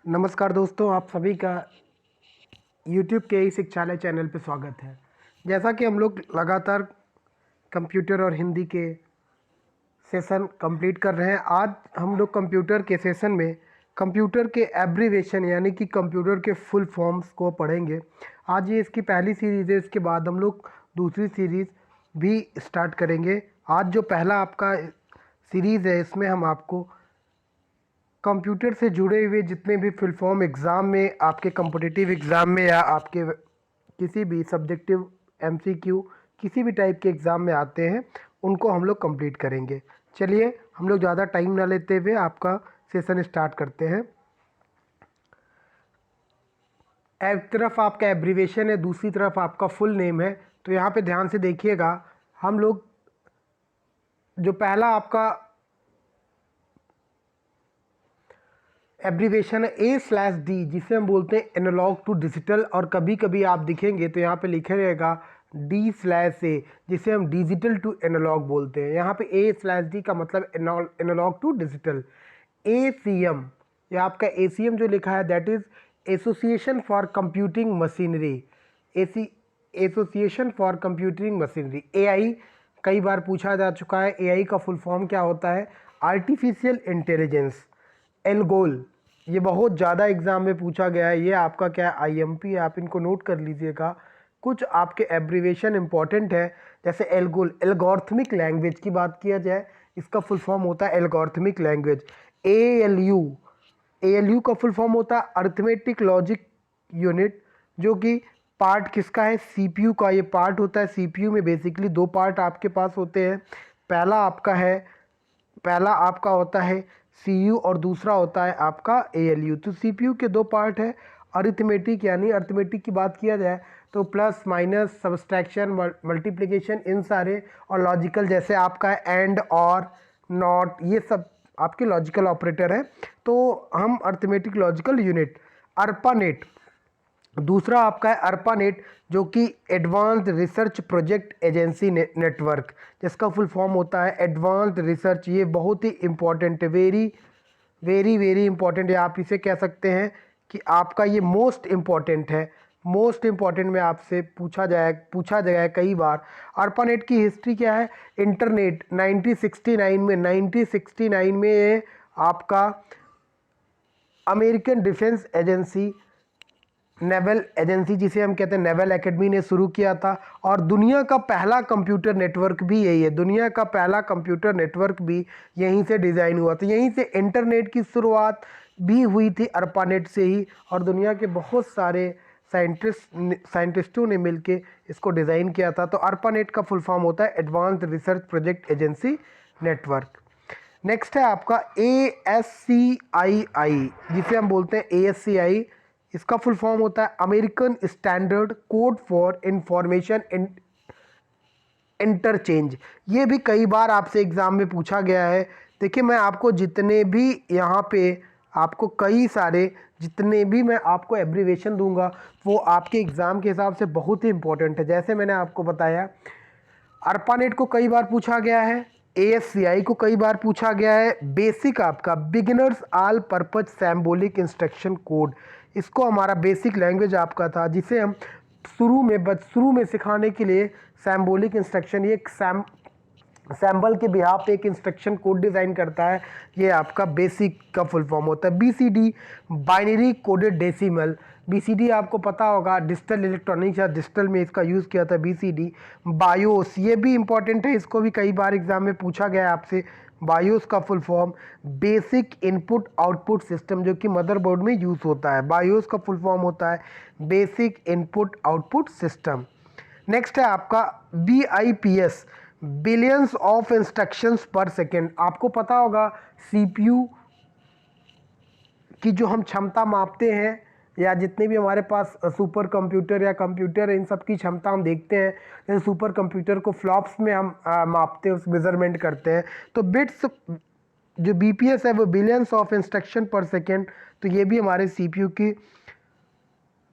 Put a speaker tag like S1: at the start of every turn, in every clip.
S1: नमस्कार दोस्तों, आप सभी का YouTube के ई शिक्षालय चैनल पे स्वागत है। जैसा कि हम लोग लगातार कंप्यूटर और हिंदी के सेशन कंप्लीट कर रहे हैं, आज हम लोग कंप्यूटर के सेशन में कंप्यूटर के एब्रीवेशन यानी कि कंप्यूटर के फुल फॉर्म्स को पढ़ेंगे। आज ये इसकी पहली सीरीज़ है, इसके बाद हम लोग दूसरी सीरीज़ भी स्टार्ट करेंगे। आज जो पहला आपका सीरीज़ है, इसमें हम आपको कंप्यूटर से जुड़े हुए जितने भी फुल फॉर्म एग्ज़ाम में, आपके कॉम्पिटिटिव एग्ज़ाम में या आपके किसी भी सब्जेक्टिव एमसीक्यू किसी भी टाइप के एग्ज़ाम में आते हैं, उनको हम लोग कंप्लीट करेंगे। चलिए, हम लोग ज़्यादा टाइम ना लेते हुए आपका सेशन स्टार्ट करते हैं। एक तरफ आपका एब्रीवेशन है, दूसरी तरफ आपका फुल नेम है। तो यहाँ पे ध्यान से देखिएगा, हम लोग जो पहला आपका एब्रीवेशन है A/D, जिसे हम बोलते हैं एनालॉग टू डिजिटल, और कभी कभी आप दिखेंगे तो यहाँ पे लिखा रहेगा D/A, जिसे हम डिजिटल टू एनालॉग बोलते हैं। यहाँ पे A/D का मतलब एनालॉग टू डिजिटल। ACM, ये आपका ACM जो लिखा है, that is association for computing machinery. Association for computing machinery. AI कई बार पूछा जा चुका है, AI का फुल फॉर्म क्या होता है? Artificial intelligence. एल्गोल, ये बहुत ज़्यादा एग्ज़ाम में पूछा गया है, ये आपका क्या है, IMP है, आप इनको नोट कर लीजिएगा। कुछ आपके एब्रीवेशन इंपॉर्टेंट है, जैसे एल्गोल, एल्गोरिथमिक लैंग्वेज की बात किया जाए, इसका फुल फॉर्म होता है एल्गोरिथमिक लैंग्वेज। ALU का फुल फॉर्म होता है अर्थमेटिक लॉजिक यूनिट, जो कि पार्ट किसका है? CPU का ये पार्ट होता है। CPU में बेसिकली दो पार्ट आपके पास होते हैं। पहला आपका होता है CU और दूसरा होता है आपका ALU। तो CPU के दो पार्ट है। अरिथमेटिक, यानी अरिथमेटिक की बात किया जाए तो प्लस माइनस सब्सट्रैक्शन मल्टीप्लिकेशन इन सारे, और लॉजिकल जैसे आपका एंड और नॉट, ये सब आपके लॉजिकल ऑपरेटर है। तो हम अरिथमेटिक लॉजिकल यूनिट। अर्पानेट दूसरा आपका है, अर्पानेट, जो कि advanced research project agency network, जिसका फुल फॉर्म होता है एडवांस्ड रिसर्च। ये बहुत ही इंपॉर्टेंट है, वेरी वेरी वेरी इंपॉर्टेंट है। आप इसे कह सकते हैं कि आपका ये मोस्ट इम्पॉर्टेंट है। मोस्ट इम्पॉर्टेंट में आपसे पूछा गया है कई बार। अर्पानेट की हिस्ट्री क्या है? इंटरनेट 1969 में ये आपका American defence agency, naval agency जिसे हम कहते हैं नेवल एकेडमी, ने शुरू किया था। और दुनिया का पहला कंप्यूटर नेटवर्क भी यही है। दुनिया का पहला कंप्यूटर नेटवर्क भी यहीं से डिज़ाइन हुआ था। यहीं से इंटरनेट की शुरुआत भी हुई थी, अर्पानेट से ही। और दुनिया के बहुत सारे साइंटिस्टों ने मिलके इसको डिज़ाइन किया था। तो अर्पानेट का फुल फॉर्म होता है advanced research project agency network. Next है आपका ASCII, जिसे हम बोलते हैं ASCI। इसका फुल फॉर्म होता है American standard code for information interchange. ये भी कई बार आपसे एग्ज़ाम में पूछा गया है। देखिए, मैं आपको जितने भी यहाँ पे आपको कई सारे जितने भी मैं आपको एब्रीवेशन दूंगा, वो आपके एग्ज़ाम के हिसाब से बहुत ही इंपॉर्टेंट है। जैसे मैंने आपको बताया, अर्पानेट को कई बार पूछा गया है, ASCI को कई बार पूछा गया है। बेसिक आपका beginners all purpose symbolic instruction code, इसको हमारा बेसिक लैंग्वेज आपका था, जिसे हम शुरू में सिखाने के लिए सैम्बोलिक इंस्ट्रक्शन, ये एक सैम्बल के बिहाफ पे एक इंस्ट्रक्शन कोड डिज़ाइन करता है। ये आपका बेसिक का फुल फॉर्म होता है। BCD, binary coded decimal. BCD आपको पता होगा, डिजिटल इलेक्ट्रॉनिक्स या डिजिटल में इसका यूज़ किया था BCD। बायोस, ये भी इंपॉर्टेंट है, इसको भी कई बार एग्जाम में पूछा गया है आपसे। बायोस का full form basic input output system, जो कि मदरबोर्ड में यूज़ होता है। बायोस का फुल फॉर्म होता है basic input output system. Next है आपका BIPS, billions of instructions per second. आपको पता होगा CPU की जो हम क्षमता मापते हैं, या जितने भी हमारे पास सुपर कंप्यूटर या कंप्यूटर, इन सब की क्षमता हम देखते हैं। जैसे सुपर कंप्यूटर को फ्लॉप्स में हम मापते हैं, उस मेजरमेंट करते हैं। तो बिट्स जो BPS है वो billions of instruction per second. तो ये भी हमारे CPU की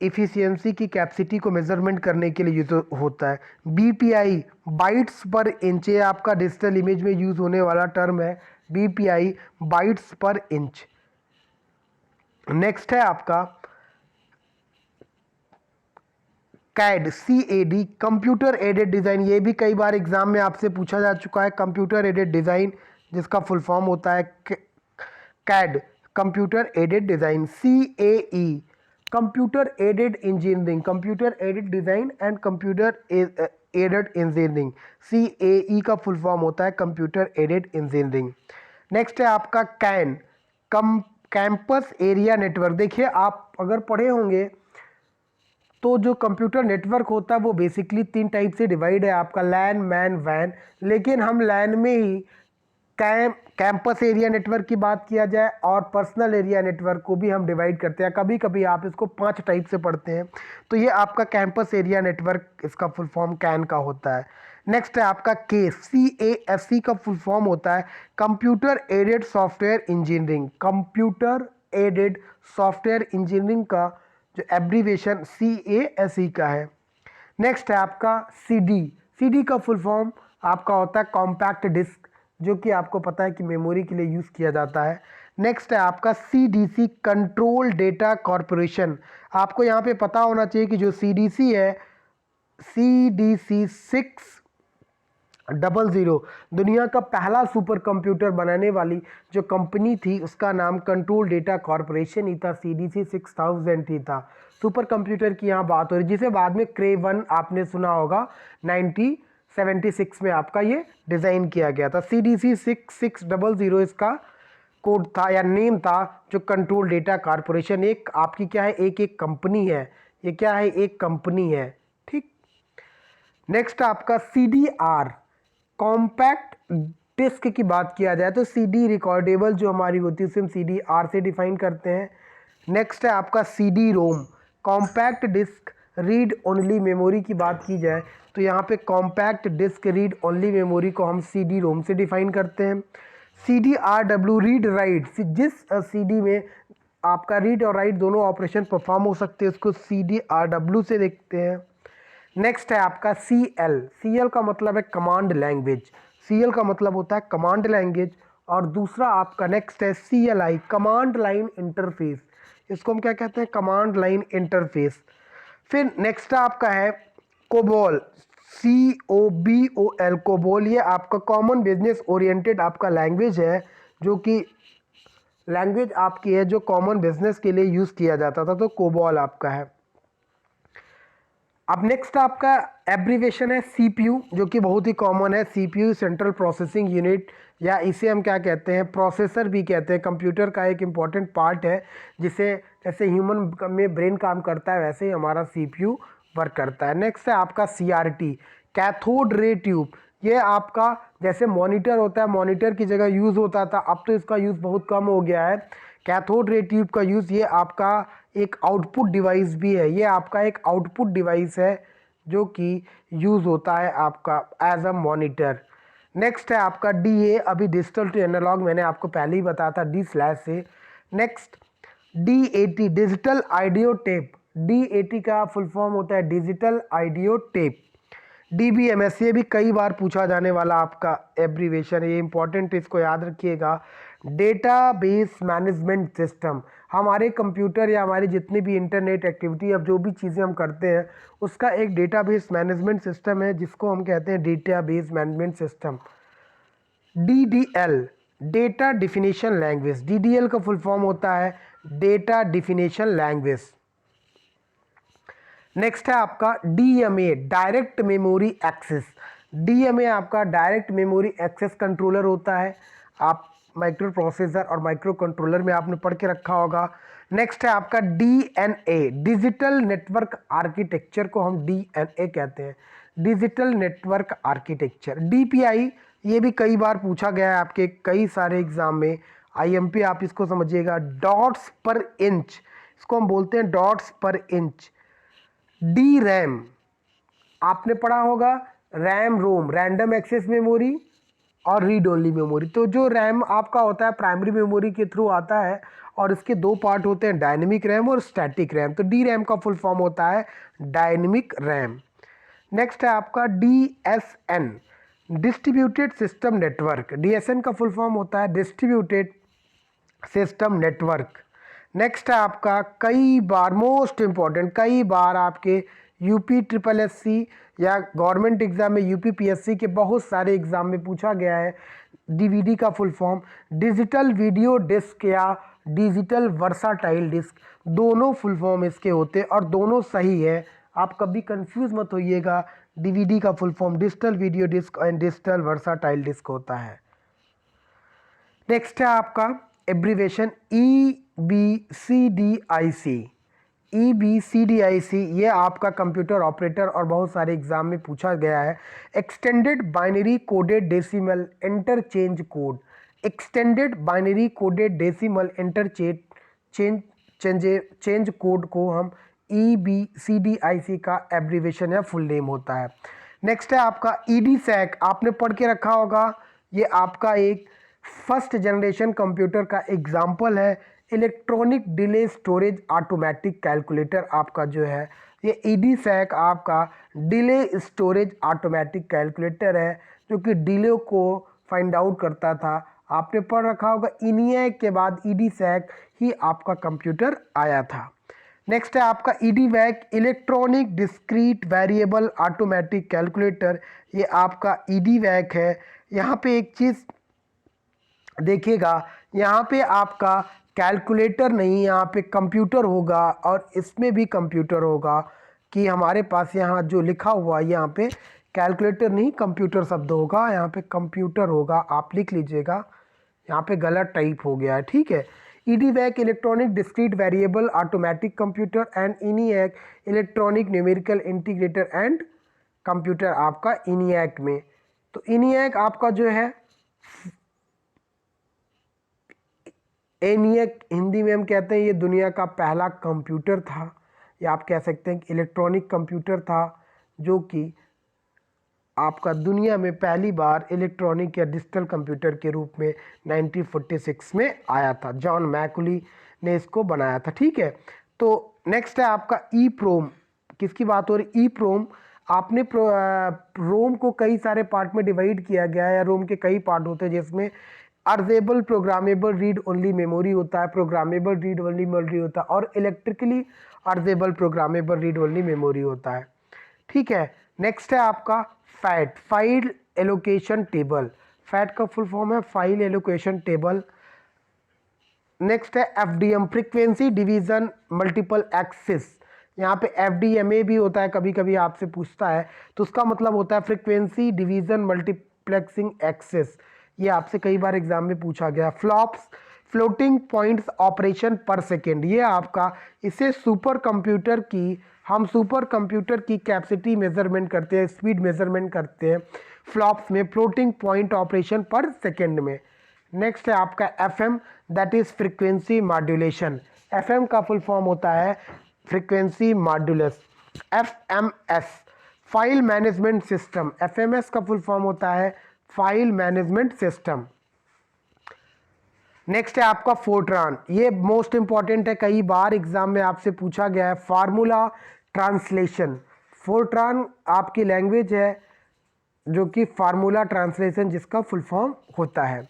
S1: इफ़िशियंसी की कैपेसिटी को मेजरमेंट करने के लिए यूज होता है। BPI, बाइट्स पर इंच, ये आपका डिजिटल इमेज में यूज़ होने वाला टर्म है। BPI, बाइट्स पर इंच। नेक्स्ट है आपका CAD, CAD, computer aided design. ये भी कई बार एग्जाम में आपसे पूछा जा चुका है। कंप्यूटर एडेड डिज़ाइन जिसका फुल फॉर्म होता है CAD, computer aided design. CAE, computer aided engineering, computer aided design and computer aided engineering. CAE का फुल फॉर्म होता है कंप्यूटर एडेड इंजीनियरिंग। नेक्स्ट है आपका कैन, कैंपस एरिया नेटवर्क। देखिए आप अगर पढ़े होंगे तो जो कंप्यूटर नेटवर्क होता है वो बेसिकली 3 टाइप से डिवाइड है आपका, लैन, मैन, वैन। लेकिन हम लैन में ही कैंपस एरिया नेटवर्क की बात किया जाए और पर्सनल एरिया नेटवर्क को भी हम डिवाइड करते हैं। कभी कभी आप इसको 5 टाइप से पढ़ते हैं। तो ये आपका कैंपस एरिया नेटवर्क, इसका फुल फॉर्म कैन का होता है। नेक्स्ट है आपका केस, CASE का फुल फॉर्म होता है computer added software engineering. Computer added software engineering का जो एब्रीवेशन CASE का है। नेक्स्ट है आपका CD का फुल फॉर्म आपका होता है कॉम्पैक्ट डिस्क, जो कि आपको पता है कि मेमोरी के लिए यूज़ किया जाता है। नेक्स्ट है आपका CDC, कंट्रोल डेटा कॉरपोरेशन। आपको यहाँ पे पता होना चाहिए कि जो CDC है, CDC 600, दुनिया का पहला सुपर कंप्यूटर बनाने वाली जो कंपनी थी उसका नाम कंट्रोल डेटा कॉरपोरेशन ही था। CDC 6000 ही था। सुपर कंप्यूटर की यहाँ बात हो रही, जिसे बाद में क्रे 1 आपने सुना होगा 1976 में आपका ये डिज़ाइन किया गया था। CDC 6600 इसका कोड था या नेम था, जो कंट्रोल डेटा कॉरपोरेशन। एक आपकी क्या है, एक कंपनी है। ये क्या है, एक कंपनी है। ठीक। नेक्स्ट आपका CDR, कॉम्पैक्ट डिस्क की बात किया जाए तो CD रिकॉर्डेबल जो हमारी होती है उसे हम CDR से डिफाइन करते हैं। नेक्स्ट है आपका CD-ROM, compact disc read only memory की बात की जाए तो यहाँ पे compact disc read only memory को हम CD-ROM से डिफाइन करते हैं। CDRW, रीड राइट, जिस CD में आपका रीड और राइट दोनों ऑपरेशन परफॉर्म हो सकते हैं उसको CDRW से देखते हैं। नेक्स्ट है आपका CL का मतलब है कमांड लैंग्वेज। CL का मतलब होता है कमांड लैंग्वेज। और दूसरा आपका नेक्स्ट है CLI, कमांड लाइन इंटरफेस। इसको हम क्या कहते हैं, कमांड लाइन इंटरफेस। फिर नेक्स्ट आपका है कोबोल, COBOL, कोबोल। ये आपका कॉमन बिजनेस ओरिएंटेड आपका लैंग्वेज है, जो कि लैंग्वेज आपकी है जो कॉमन बिजनेस के लिए यूज़ किया जाता था, तो कोबोल आपका है। अब नेक्स्ट आपका एब्रीवेशन है CPU, जो कि बहुत ही कॉमन है। CPU सेंट्रल प्रोसेसिंग यूनिट, या इसे हम क्या कहते हैं, प्रोसेसर भी कहते हैं। कंप्यूटर का एक इम्पॉर्टेंट पार्ट है, जिसे जैसे ह्यूमन में ब्रेन काम करता है वैसे ही हमारा CPU वर्क करता है। नेक्स्ट है आपका CRT, कैथोड रे ट्यूब। ये आपका जैसे मॉनिटर होता है, मॉनिटर की जगह यूज़ होता था, अब तो इसका यूज़ बहुत कम हो गया है। कैथोड रे ट्यूब का यूज़, ये आपका एक आउटपुट डिवाइस भी है। ये आपका एक आउटपुट डिवाइस है जो कि यूज़ होता है आपका एज अ मॉनिटर। नेक्स्ट है आपका DA, अभी डिजिटल टू एनालॉग मैंने आपको पहले ही बताया था D/ से। Next DAT, digital audio tape. DAT का फुल फॉर्म होता है डिजिटल आइडियो टेप। DBMS, ये भी कई बार पूछा जाने वाला आपका एब्रीवेशन है, ये इंपॉर्टेंट, इसको याद रखिएगा। Database management system. हमारे कंप्यूटर या हमारी जितनी भी इंटरनेट एक्टिविटी, अब जो भी चीज़ें हम करते हैं उसका एक डेटाबेस मैनेजमेंट सिस्टम है, जिसको हम कहते हैं database management system. DDL, data definition language. DDL का फुल फॉर्म होता है डेटा डिफिनेशन लैंग्वेज। नेक्स्ट है आपका DMA, direct memory access. DMA आपका डायरेक्ट मेमोरी एक्सेस कंट्रोलर होता है। आप माइक्रो प्रोसेसर और माइक्रो कंट्रोलर में आपने पढ़ के रखा होगा। नेक्स्ट है आपका DNA, डिजिटल नेटवर्क आर्किटेक्चर को हम DNA कहते हैं, डिजिटल नेटवर्क आर्किटेक्चर। DPI, ये भी कई बार पूछा गया है आपके कई सारे एग्जाम में। IMP आप इसको समझिएगा, डॉट्स पर इंच, इसको हम बोलते हैं डॉट्स पर इंच। DRAM, आपने पढ़ा होगा RAM ROM, random access memory और रीड ओनली मेमोरी। तो जो रैम आपका होता है प्राइमरी मेमोरी के थ्रू आता है, और इसके दो पार्ट होते हैं, डायनेमिक रैम और स्टैटिक रैम। तो DRAM का फुल फॉर्म होता है डायनेमिक रैम। नेक्स्ट है आपका DSN, distributed system network. DSN का फुल फॉर्म होता है डिस्ट्रीब्यूटेड सिस्टम नेटवर्क। नेक्स्ट है आपका कई बार मोस्ट इम्पॉर्टेंट, कई बार आपके यूपी ट्रिपल एससी या गवर्नमेंट एग्जाम में यूपी पीएससी के बहुत सारे एग्जाम में पूछा गया है। डीवीडी का full form digital video disc या डिजिटल वर्साटाइल डिस्क, दोनों फुल फॉर्म इसके होते हैं और दोनों सही है, आप कभी कंफ्यूज मत होइएगा। डीवीडी का full form digital video disc and digital versatile disc होता है। नेक्स्ट है आपका एब्रीवेशन EBCDIC। EBCDIC ये आपका कंप्यूटर ऑपरेटर और बहुत सारे एग्जाम में पूछा गया है। Extended binary coded decimal interchange code, extended binary coded decimal interchange code को हम EBCDIC का एब्रीवेशन या फुल नेम होता है। नेक्स्ट है आपका EDSAC, आपने पढ़ के रखा होगा, ये आपका एक फर्स्ट जनरेशन कंप्यूटर का एग्जाम्पल है। Electronic delay storage automatic calculator आपका जो है ये EDSAC आपका डिले स्टोरेज ऑटोमेटिक कैलकुलेटर है, जो कि डिले को फाइंड आउट करता था। आपने पढ़ रखा होगा ENIAC के बाद EDSAC ही आपका कंप्यूटर आया था। नेक्स्ट है आपका EDVAC electronic discrete variable automatic calculator, ये आपका EDVAC है। यहाँ पे एक चीज़ देखिएगा, यहाँ पे आपका कैलकुलेटर नहीं, यहाँ पे कंप्यूटर होगा और इसमें भी कंप्यूटर होगा कि हमारे पास यहाँ जो लिखा हुआ है यहाँ पे कैलकुलेटर नहीं कंप्यूटर शब्द होगा, यहाँ पे कंप्यूटर होगा, आप लिख लीजिएगा, यहाँ पे गलत टाइप हो गया है, ठीक है। EDVAC electronic discrete variable automatic computer and ENIAC electronic numerical integrator and computer आपका ENIAC में। तो ENIAC आपका जो है ENIAC हिंदी में हम कहते हैं ये दुनिया का पहला कंप्यूटर था, या आप कह सकते हैं कि इलेक्ट्रॉनिक कंप्यूटर था, जो कि आपका दुनिया में पहली बार इलेक्ट्रॉनिक या डिजिटल कंप्यूटर के रूप में 1946 में आया था। जॉन मैकुली ने इसको बनाया था, ठीक है। तो नेक्स्ट है आपका EEPROM, किसकी बात हो रही? EEPROM, आपने रोम को कई सारे पार्ट में डिवाइड किया गया है, या रोम के कई पार्ट होते हैं, जिसमें erasable programmable read only memory होता है, प्रोग्रामेबल रीड ओनली मेमोरी होता है, और electrically erasable programmable read only memory होता है, ठीक है। नेक्स्ट है आपका FAT, file allocation table, FAT का फुल फॉर्म है फाइल एलोकेशन टेबल। नेक्स्ट है FDM frequency division multiple access, यहाँ पे FDMA भी होता है, कभी कभी आपसे पूछता है, तो उसका मतलब होता है फ्रीक्वेंसी डिवीजन मल्टीप्लेक्सिंग एक्सिस, ये आपसे कई बार एग्जाम में पूछा गया। फ्लॉप्स फ्लोटिंग पॉइंट्स ऑपरेशन पर सेकेंड, ये आपका, इसे सुपर कंप्यूटर की, हम सुपर कंप्यूटर की कैपेसिटी मेजरमेंट करते हैं, स्पीड मेजरमेंट करते हैं फ्लॉप्स में, फ्लोटिंग पॉइंट ऑपरेशन पर सेकेंड में। नेक्स्ट है आपका FM, that is frequency modulation, FM का फुल फॉर्म होता है frequency modulus. FMS file management system, FMS का फुल फॉर्म होता है फाइल मैनेजमेंट सिस्टम। नेक्स्ट है आपका फोर्ट्रान, ये मोस्ट इंपॉर्टेंट है, कई बार एग्जाम में आपसे पूछा गया है। फार्मूला ट्रांसलेशन, फोर्ट्रान आपकी लैंग्वेज है जो कि फार्मूला ट्रांसलेशन जिसका फुल फॉर्म होता है।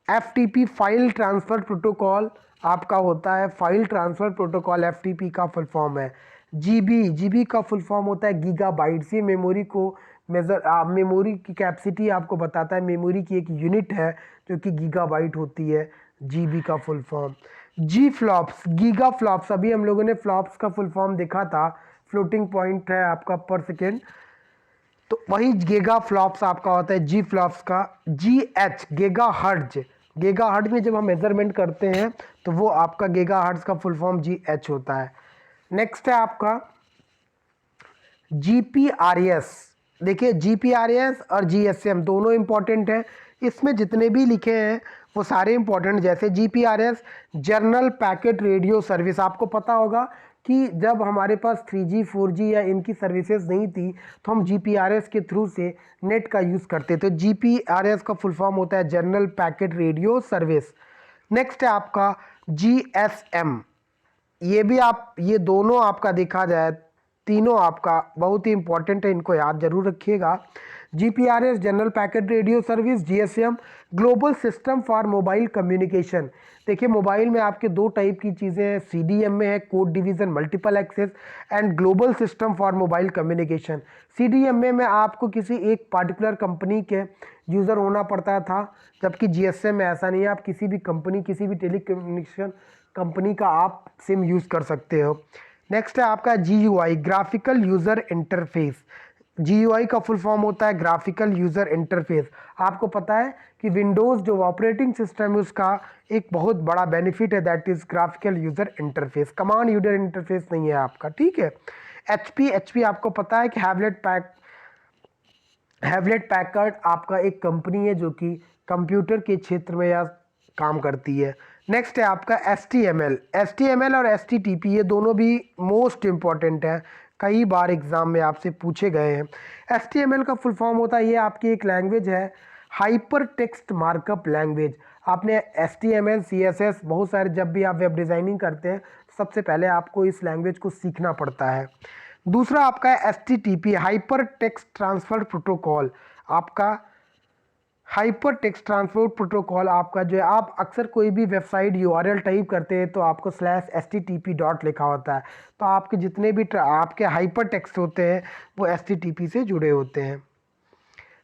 S1: FTP फाइल ट्रांसफर प्रोटोकॉल आपका होता है, फाइल ट्रांसफर प्रोटोकॉल FTP का फुल फॉर्म है। GB का फुल फॉर्म होता है गीगाबाइट्स, ये मेमोरी को मेमोरी की कैपेसिटी आपको बताता है, मेमोरी की एक यूनिट है जो कि गीगाबाइट होती है, GB का full form. G flops, giga flops, अभी हम लोगों ने फ्लॉप्स का फुल फॉर्म देखा था, फ्लोटिंग पॉइंट है आपका पर सेकेंड, तो वही गीगा फ्लॉप्स आपका होता है G फ्लॉप्स का। GH giga hertz, giga hertz में जब हम मेजरमेंट करते हैं तो वो आपका गीगा हर्ट्ज का फुल फॉर्म GH होता है। नेक्स्ट है आपका GPRS, देखिए GPRS और GSM दोनों इंपॉर्टेंट हैं, इसमें जितने भी लिखे हैं वो सारे इंपॉर्टेंट। जैसे GPRS journal packet radio service, आपको पता होगा कि जब हमारे पास 3G 4G या इनकी सर्विसेज नहीं थी तो हम GPRS के थ्रू से नेट का यूज़ करते थे। GPRS का फुल फॉर्म होता है journal packet radio service. Next है आपका GSM, ये भी आप, ये दोनों आपका देखा जाए तीनों आपका बहुत ही इंपॉर्टेंट है, इनको याद जरूर रखिएगा। GPRS general packet radio service, GSM global system for mobile communication. देखिए मोबाइल में आपके दो टाइप की चीज़ें हैं, CDMA है code division multiple access and global system for mobile communication. CDMA में आपको किसी एक पार्टिकुलर कंपनी के यूज़र होना पड़ता था, जबकि GSM में ऐसा नहीं है, आप किसी भी कंपनी किसी भी टेलीकम्युनिकेशन कंपनी का आप सिम यूज़ कर सकते हो। नेक्स्ट है आपका GUI graphical user interface. GUI का फुल फॉर्म होता है ग्राफिकल यूज़र इंटरफेस। आपको पता है कि विंडोज़ जो ऑपरेटिंग सिस्टम है उसका एक बहुत बड़ा बेनिफिट है, that is graphical user interface, command user interface नहीं है आपका, ठीक है। HP आपको पता है कि हैवलेट पैकर्ड आपका एक कंपनी है जो कि कंप्यूटर के क्षेत्र में या काम करती है। नेक्स्ट है आपका HTML और HTTP, ये दोनों भी मोस्ट इम्पॉर्टेंट है, कई बार एग्जाम में आपसे पूछे गए हैं। HTML का फुल फॉर्म होता है, ये आपकी एक लैंग्वेज है, हाइपर टेक्स्ट मार्कअप लैंग्वेज। आपने HTML CSS बहुत सारे, जब भी आप वेब डिज़ाइनिंग करते हैं सबसे पहले आपको इस लैंग्वेज को सीखना पड़ता है। दूसरा आपका है HTTP hyper text transfer protocol. आपका हाइपर टेक्स्ट ट्रांसपोर्ट प्रोटोकॉल आपका जो है, आप अक्सर कोई भी वेबसाइट URL टाइप करते हैं तो आपको /http डॉट लिखा होता है, तो आपके जितने भी आपके हाइपर टेक्स्ट होते हैं वो HTTP से जुड़े होते हैं।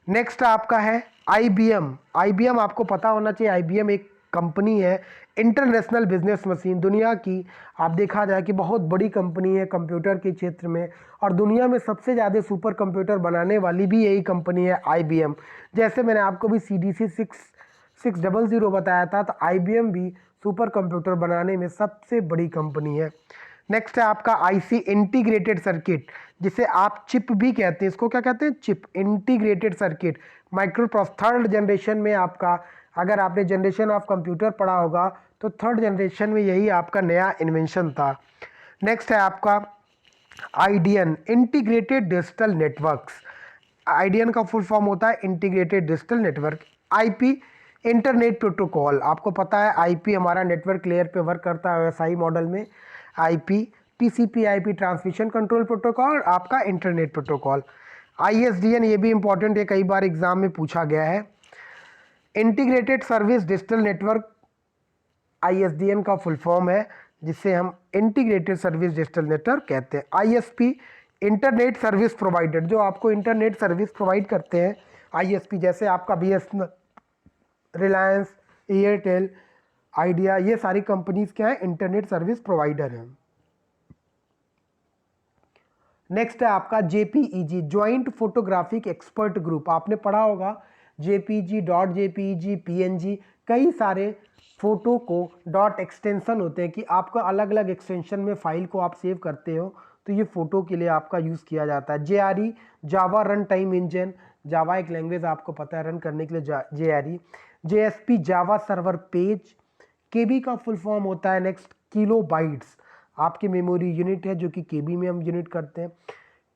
S1: नेक्स्ट आपका है IBM आपको पता होना चाहिए, IBM एक कंपनी है, इंटरनेशनल बिजनेस मशीन, दुनिया की आप देखा जाए कि बहुत बड़ी कंपनी है कंप्यूटर के क्षेत्र में, और दुनिया में सबसे ज़्यादा सुपर कंप्यूटर बनाने वाली भी यही कंपनी है IBM। जैसे मैंने आपको भी CDC 600 बताया था, तो IBM भी सुपर कंप्यूटर बनाने में सबसे बड़ी कंपनी है। नेक्स्ट है आपका IC इंटीग्रेटेड सर्किट, जिसे आप चिप भी कहते हैं, इसको क्या कहते हैं, chip integrated circuit. Microprocessor third generation में आपका, अगर आपने जनरेशन ऑफ कंप्यूटर पढ़ा होगा तो थर्ड जनरेशन में यही आपका नया इन्वेंशन था। नेक्स्ट है आपका IDN integrated digital networks. IDN का फुल फॉर्म होता है integrated digital network. IP internet protocol, आपको पता है IP हमारा नेटवर्क लेयर पे वर्क करता है SI मॉडल में। IP TCP/IP transmission control protocol, आपका इंटरनेट प्रोटोकॉल। ISDN ये भी इंपॉर्टेंट है, कई बार एग्जाम में पूछा गया है, integrated service digital network. ISDN का फुल फॉर्म है जिसे हम इंटीग्रेटेड सर्विस डिजिटल नेटवर्क कहते हैं। ISP इंटरनेट सर्विस प्रोवाइडर, जो आपको इंटरनेट सर्विस प्रोवाइड करते हैं ISP, जैसे आपका BSNL, रिलायंस, एयरटेल, आइडिया, ये सारी कंपनीज क्या है, इंटरनेट सर्विस प्रोवाइडर हैं। नेक्स्ट है आपका JPEG joint photographic expert group. आपने पढ़ा होगा JPG, .jpeg, PNG, कई सारे फोटो को डॉट एक्सटेंशन होते हैं कि आपका अलग अलग एक्सटेंशन में फाइल को आप सेव करते हो, तो ये फ़ोटो के लिए आपका यूज़ किया जाता है। JRE जावा रन टाइम इंजन, जावा एक लैंग्वेज आपको पता है, रन करने के लिए JRE। JSP Java server page. KB का फुल फॉर्म होता है नेक्स्ट किलो बाइट्स, आपकी मेमोरी यूनिट है जो कि KB में हम यूनिट करते हैं।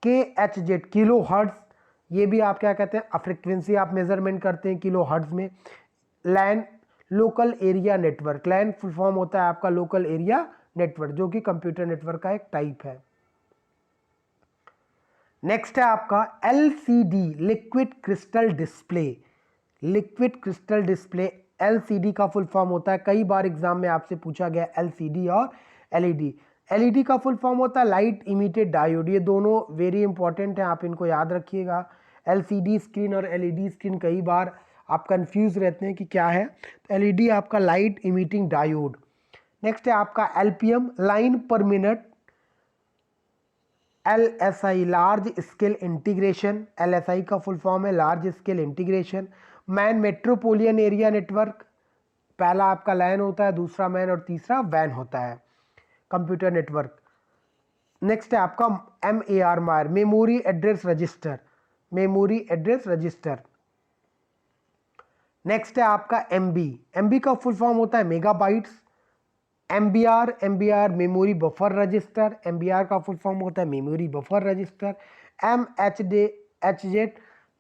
S1: KHZ किलो हर्ट्ज, ये भी आप क्या कहते हैं, फ्रिक्वेंसी आप मेजरमेंट करते हैं किलो हर्ट्ज में। LAN local area network, LAN full form होता है आपका लोकल एरिया नेटवर्क, जो कि कंप्यूटर नेटवर्क का एक टाइप है। नेक्स्ट है आपका LCD liquid crystal display. Liquid crystal display LCD का फुल फॉर्म होता है, कई बार एग्जाम में आपसे पूछा गया LCD और LED। LED का फुल फॉर्म होता है लाइट इमिटेड डायोड, ये दोनों वेरी इंपॉर्टेंट हैं, आप इनको याद रखिएगा। LCD स्क्रीन और LED स्क्रीन, कई बार आप कंफ्यूज रहते हैं कि क्या है, तो LED आपका लाइट इमिटिंग डायोड। नेक्स्ट है आपका LPM लाइन पर minute. LSI large scale integration, LSI का फुल फॉर्म है large scale integration. Man metropolitan area network, पहला आपका LAN होता है, दूसरा मैन और तीसरा वैन होता है, कंप्यूटर नेटवर्क। नेक्स्ट है आपका MAR memory address register, memory address register. Next है आपका MB का फुल फॉर्म होता है megabytes. MBR memory buffer register, MBR का फुल फॉर्म होता है memory buffer register. MHZ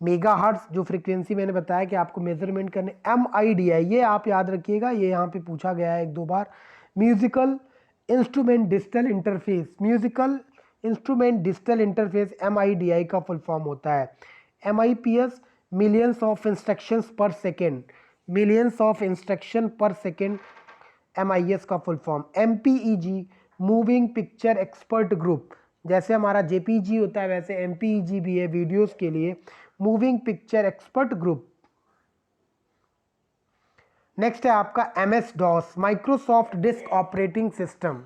S1: megahertz, जो फ्रीक्वेंसी मैंने बताया कि आपको मेजरमेंट करने। MIDI ये आप याद रखिएगा, ये यहाँ पे पूछा गया है एक दो बार। Musical instrument digital interface, musical instrument digital interface MIDI का फुल फॉर्म होता है। MIPS millions of instructions per second, millions of instruction per second MIS का full form. MPEG moving picture expert group, जैसे हमारा JPG होता है वैसे MPEG भी है वीडियोस के लिए, moving picture expert group. Next है आपका MS-DOS Microsoft disk operating system.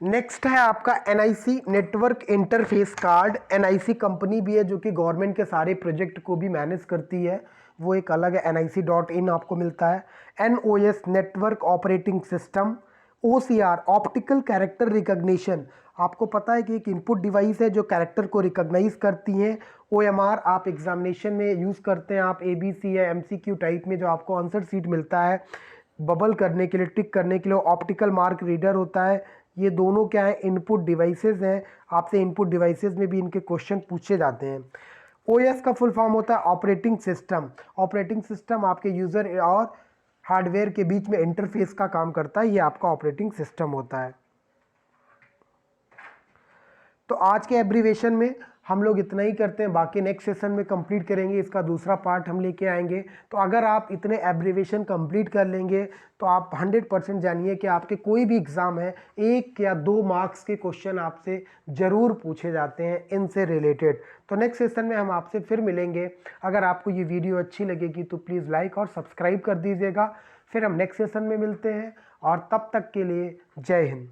S1: Next है आपका NIC network interface card. NIC company भी है जो कि गवर्नमेंट के सारे प्रोजेक्ट को भी मैनेज करती है, वो एक अलग है, nic.in आपको मिलता है। NOS network operating system. OCR optical character recognition, आपको पता है कि एक इनपुट डिवाइस है जो कैरेक्टर को रिकॉग्नाइज करती हैं। OMR आप एग्जामिनेशन में यूज़ करते हैं, आप ABC या MCQ टाइप में जो आपको आंसर सीट मिलता है बबल करने के लिए, टिक करने के लिए। ऑप्टिकल मार्क रीडर होता है। ये दोनों क्या है, इनपुट डिवाइसेस हैं, आपसे इनपुट डिवाइसेस में भी इनके क्वेश्चन पूछे जाते हैं। OS का फुल फॉर्म होता है ऑपरेटिंग सिस्टम। ऑपरेटिंग सिस्टम आपके यूज़र और हार्डवेयर के बीच में इंटरफेस का काम करता है, ये आपका ऑपरेटिंग सिस्टम होता है। तो आज के एब्रीवेशन में हम लोग इतना ही करते हैं, बाकी नेक्स्ट सेशन में कंप्लीट करेंगे, इसका दूसरा पार्ट हम लेके आएंगे। तो अगर आप इतने एब्रीवेशन कंप्लीट कर लेंगे तो आप 100% जानिए कि आपके कोई भी एग्ज़ाम है 1 या 2 मार्क्स के क्वेश्चन आपसे ज़रूर पूछे जाते हैं इनसे रिलेटेड। तो नेक्स्ट सेशन में हम आपसे फिर मिलेंगे। अगर आपको ये वीडियो अच्छी लगेगी तो प्लीज़ लाइक और सब्सक्राइब कर दीजिएगा। फिर हम नेक्स्ट सेशन में मिलते हैं और तब तक के लिए जय हिंद।